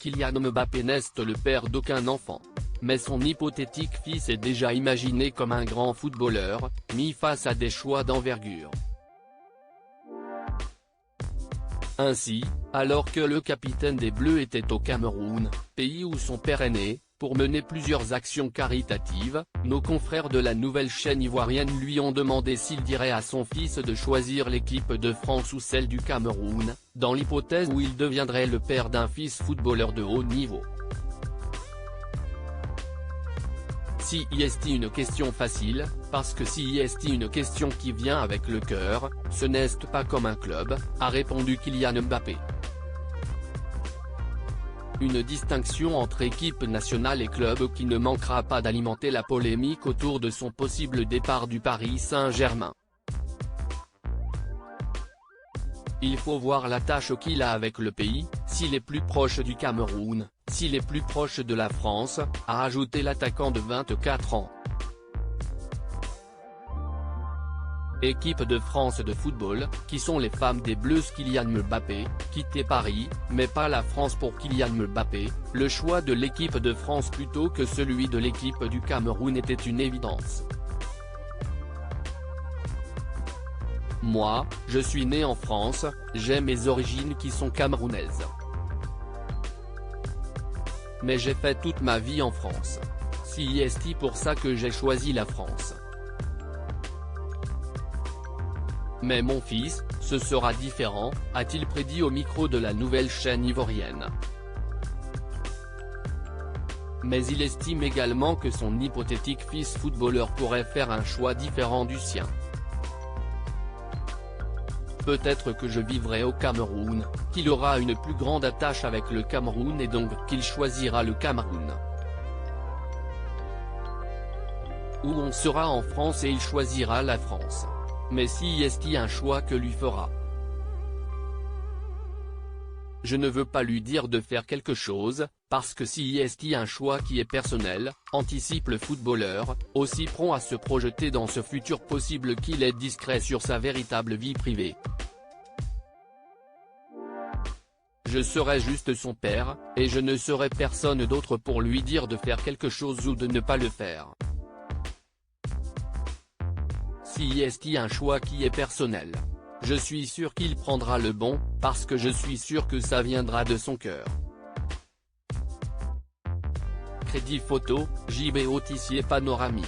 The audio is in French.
Kylian Mbappé n'est le père d'aucun enfant. Mais son hypothétique fils est déjà imaginé comme un grand footballeur, mis face à des choix d'envergure. Ainsi, alors que le capitaine des Bleus était au Cameroun, pays où son père est né, pour mener plusieurs actions caritatives, nos confrères de la nouvelle chaîne ivoirienne lui ont demandé s'il dirait à son fils de choisir l'équipe de France ou celle du Cameroun, dans l'hypothèse où il deviendrait le père d'un fils footballeur de haut niveau. Si est une question facile, parce que si est une question qui vient avec le cœur, ce n'est pas comme un club, a répondu Kylian Mbappé. Une distinction entre équipe nationale et club qui ne manquera pas d'alimenter la polémique autour de son possible départ du Paris Saint-Germain. Il faut voir la tâche qu'il a avec le pays, s'il est plus proche du Cameroun, s'il est plus proche de la France, a ajouté l'attaquant de 24 ans. Équipe de France de football, qui sont les femmes des Bleus. Kylian Mbappé, quitter Paris, mais pas la France pour Kylian Mbappé, le choix de l'équipe de France plutôt que celui de l'équipe du Cameroun était une évidence. Moi, je suis né en France, j'ai mes origines qui sont camerounaises. Mais j'ai fait toute ma vie en France. C'est pour ça que j'ai choisi la France. Mais mon fils, ce sera différent, a-t-il prédit au micro de la nouvelle chaîne ivoirienne. Mais il estime également que son hypothétique fils footballeur pourrait faire un choix différent du sien. Peut-être que je vivrai au Cameroun, qu'il aura une plus grande attache avec le Cameroun et donc qu'il choisira le Cameroun. Ou on sera en France et il choisira la France. Mais si est un choix que lui fera. Je ne veux pas lui dire de faire quelque chose, parce que si est un choix qui est personnel, anticipe le footballeur, aussi prompt à se projeter dans ce futur possible qu'il est discret sur sa véritable vie privée. Je serai juste son père, et je ne serai personne d'autre pour lui dire de faire quelque chose ou de ne pas le faire. Si est un choix qui est personnel. Je suis sûr qu'il prendra le bon, parce que je suis sûr que ça viendra de son cœur. Crédit photo, JB Tissier panoramique.